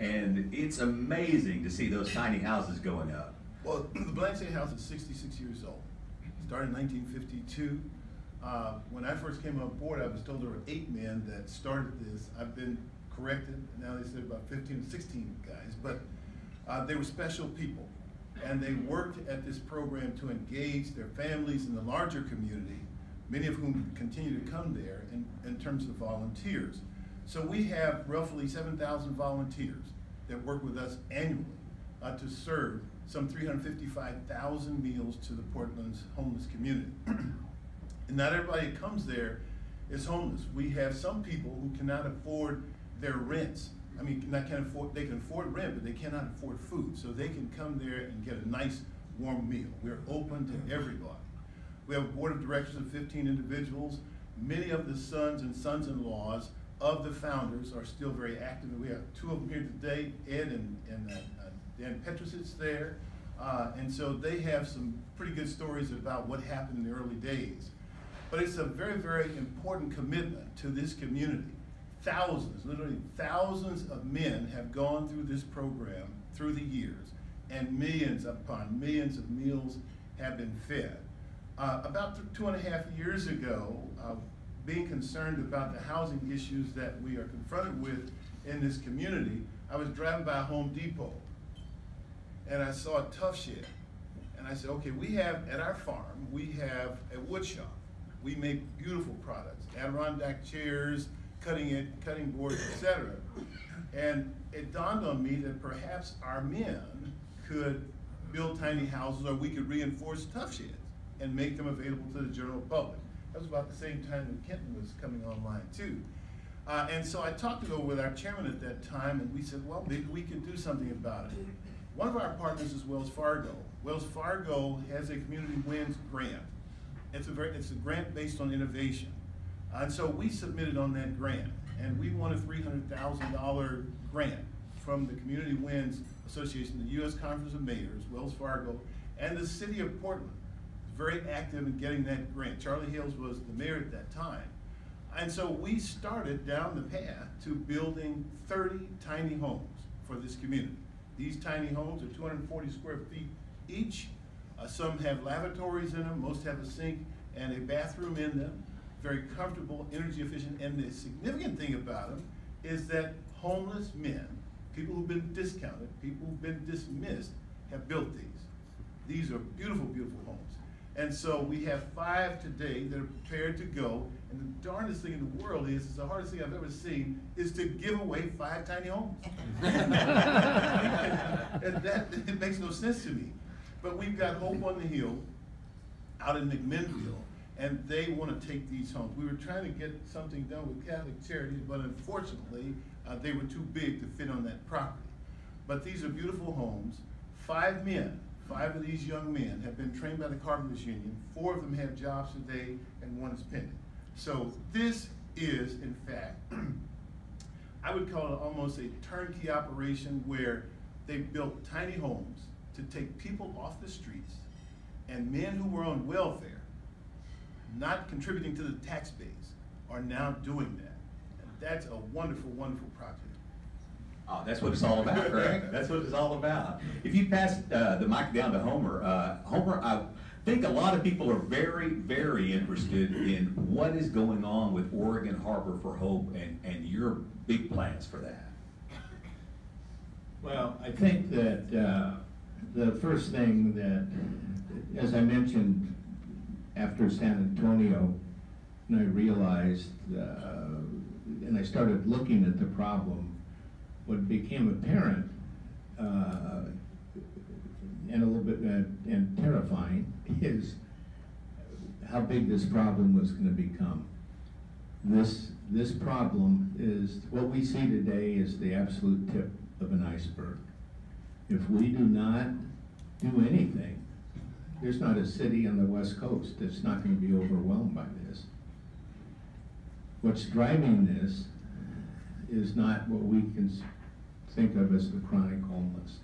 and it's amazing to see those tiny houses going up. Well, the Blanchet house is 66 years old. It started in 1952. When I first came on board, I was told there were 8 men that started this. I've been corrected. Now they said about 15 or 16 guys, but they were special people. And they worked at this program to engage their families in the larger community, many of whom continue to come there in terms of volunteers. So we have roughly 7,000 volunteers that work with us annually to serve some 355,000 meals to the Portland's homeless community. And not everybody that comes there is homeless. We have some people who cannot afford their rents. I mean, they can afford rent, but they cannot afford food. So they can come there and get a nice warm meal. We're open to everybody. We have a board of directors of 15 individuals. Many of the sons and sons-in-laws of the founders are still very active. And we have 2 of them here today, Ed and Dan Petrusic's there. And so they have some pretty good stories about what happened in the early days. But it's a very, very important commitment to this community. Thousands, literally thousands of men have gone through this program through the years, and millions upon millions of meals have been fed. About 2.5 years ago, being concerned about the housing issues that we are confronted with in this community, I was driving by Home Depot, and I saw a tough shed. And I said, okay, we have, at our farm, we have a wood shop. We make beautiful products, Adirondack chairs, cutting boards, etc. And it dawned on me that perhaps our men could build tiny houses, or we could reinforce tough sheds and make them available to the general public. That was about the same time when Kenton was coming online too. And so I talked it over with our chairman at that time, and we said, well, maybe we could do something about it. One of our partners is Wells Fargo. Wells Fargo has a Community Wins grant. It's a grant based on innovation. And so we submitted on that grant, and we won a $300,000 grant from the Community Wins Association, the U.S. Conference of Mayors, Wells Fargo, and the city of Portland. Very active in getting that grant. Charlie Hales was the mayor at that time. And so we started down the path to building 30 tiny homes for this community. These tiny homes are 240 square feet each. Some have lavatories in them, most have a sink and a bathroom in them. Very comfortable, energy efficient, and the significant thing about them is that homeless men, people who've been discounted, people who've been dismissed, have built these. These are beautiful, beautiful homes. And so we have 5 today that are prepared to go, and the darndest thing in the world is, it's the hardest thing I've ever seen, is to give away 5 tiny homes. And it makes no sense to me. But we've got Hope on the Hill out in McMinnville, and they want to take these homes. We were trying to get something done with Catholic Charities, but unfortunately, they were too big to fit on that property. But these are beautiful homes. 5 men, 5 of these young men have been trained by the Carpenters Union. 4 of them have jobs today, and 1 is pending. So this is, in fact, I would call it almost a turnkey operation where they built tiny homes to take people off the streets, and men who were on welfare, not contributing to the tax base, are now doing that. And that's a wonderful, wonderful project. Oh, that's what it's all about, correct? That's what it's all about. If you pass the mic down to Homer, Homer, I think a lot of people are very, very interested in what is going on with Oregon Harbor for Hope and your big plans for that. Well, I think that the first thing that, as I mentioned, after San Antonio, and I realized, and I started looking at the problem, what became apparent, and a little bit and terrifying, is how big this problem was going to become. This problem is, what we see today is the absolute tip of an iceberg. If we do not do anything, there's not a city on the West Coast that's not going to be overwhelmed by this. What's driving this is not what we can think of as the chronic homeless.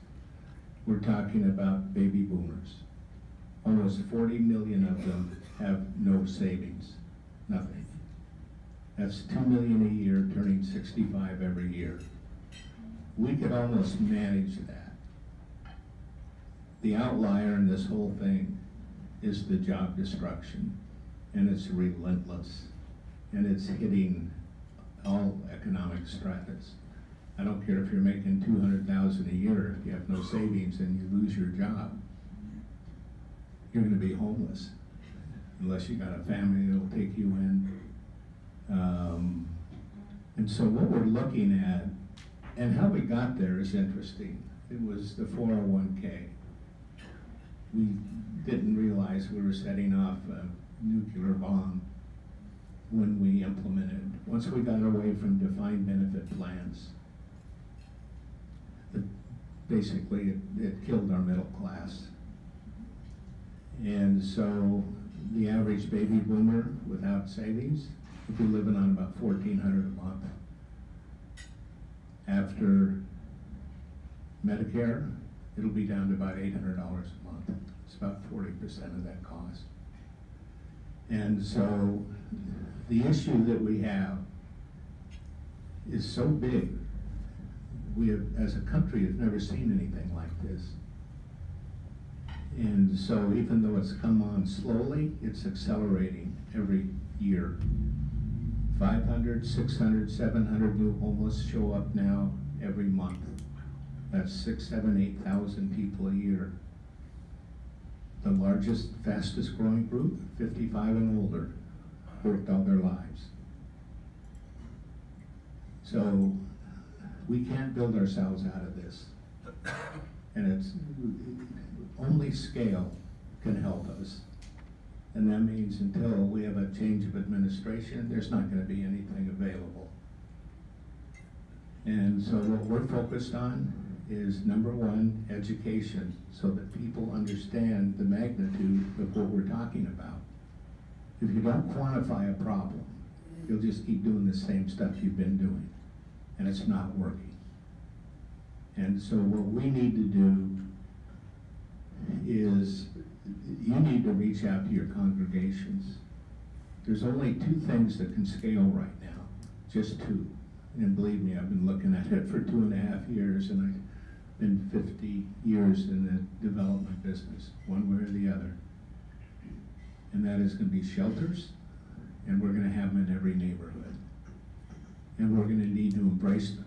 We're talking about baby boomers. Almost 40 million of them have no savings, nothing. That's 2 million a year, turning 65 every year. we could almost manage that. The outlier in this whole thing is the job destruction, and it's relentless, and it's hitting all economic stratas. I don't care if you're making $200,000 a year, if you have no savings and you lose your job, you're gonna be homeless, unless you got a family that'll take you in. And so what we're looking at, and how we got there is interesting. It was the 401k. We didn't realize we were setting off a nuclear bomb when we implemented. Once we got away from defined benefit plans, basically it killed our middle class. And so the average baby boomer without savings would be living on about $1,400 a month. After Medicare, it'll be down to about $800 a month. It's about 40% of that cost. And so the issue that we have is so big. We have, as a country, have never seen anything like this. And so even though it's come on slowly, it's accelerating every year. 500, 600, 700 new homeless show up now every month. That's 6, 7, 8,000 people a year. The largest, fastest growing group, 55 and older, worked all their lives. So we can't build ourselves out of this. And it's only scale can help us. And that means until we have a change of administration, there's not going to be anything available. And so what we're focused on is, number one, education, so that people understand the magnitude of what we're talking about. If you don't quantify a problem, you'll just keep doing the same stuff you've been doing, and it's not working. And so what we need to do is, you need to reach out to your congregations. There's only 2 things that can scale right now, just 2. And believe me, I've been looking at it for 2.5 years, and I've been 50 years in the development business, one way or the other. And that is going to be shelters, and we're going to have them in every neighborhood. And we're going to need to embrace them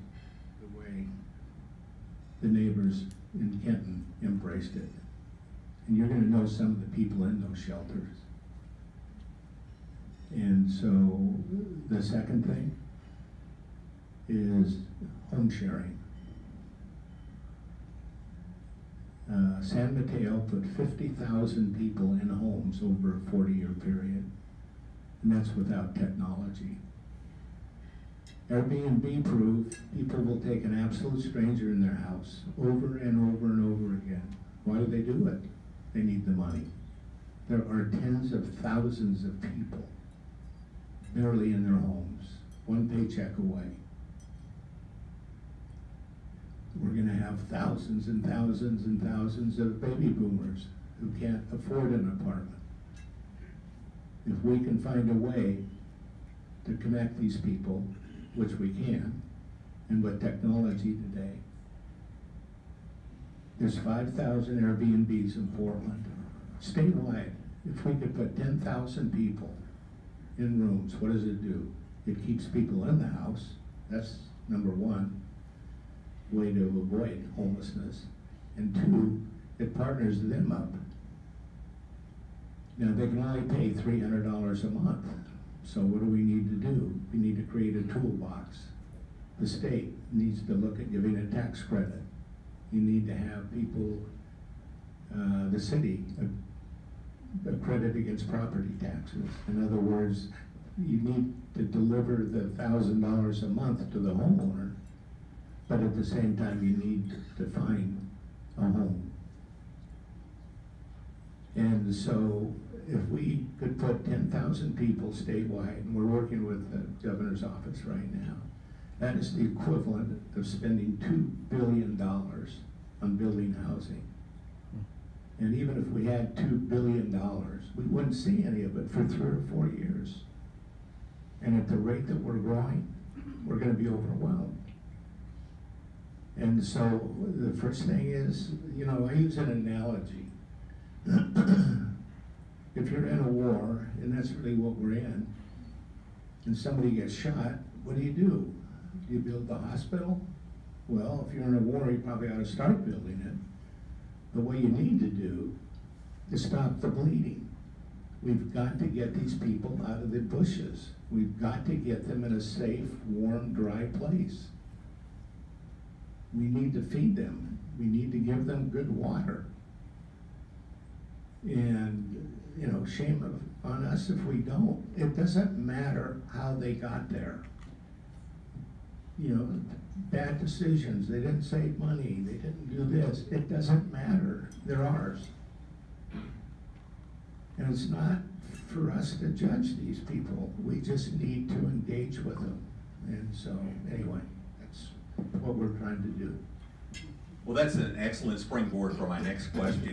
the way the neighbors in Kenton embraced it. And you're going to know some of the people in those shelters. And so the second thing is home sharing. San Mateo put 50,000 people in homes over a 40-year period, and that's without technology. Airbnb proved people will take an absolute stranger in their house over and over and over again. Why do they do it? They need the money. There are tens of thousands of people barely in their homes, one paycheck away. We're going to have thousands and thousands and thousands of baby boomers who can't afford an apartment. If we can find a way to connect these people, which we can, and with technology today, there's 5,000 Airbnbs in Portland. Statewide, if we could put 10,000 people in rooms, what does it do? It keeps people in the house. That's number one way to avoid homelessness. And 2, it partners them up. Now, they can only pay $300 a month. So what do we need to do? We need to create a toolbox. The state needs to look at giving a tax credit. You need to have people, the city, a credit against property taxes. In other words, you need to deliver the $1,000 a month to the homeowner, but at the same time you need to find a home. And so if we could put 10,000 people statewide, and we're working with the governor's office right now, that is the equivalent of spending $2 billion on building housing. And even if we had $2 billion, we wouldn't see any of it for 3 or 4 years. And at the rate that we're growing, we're going to be overwhelmed. And so the first thing is, you know, I use an analogy. If you're in a war, and that's really what we're in, and somebody gets shot, what do? Do you build the hospital? Well, if you're in a war, you probably ought to start building it. But what you need to do is stop the bleeding. We've got to get these people out of the bushes. We've got to get them in a safe, warm, dry place. We need to feed them. We need to give them good water. And, you know, shame on us if we don't. It doesn't matter how they got there. You know, bad decisions, they didn't save money, they didn't do this. It doesn't matter. They're ours. And it's not for us to judge these people. We just need to engage with them. And so, anyway, that's what we're trying to do. Well, that's an excellent springboard for my next question.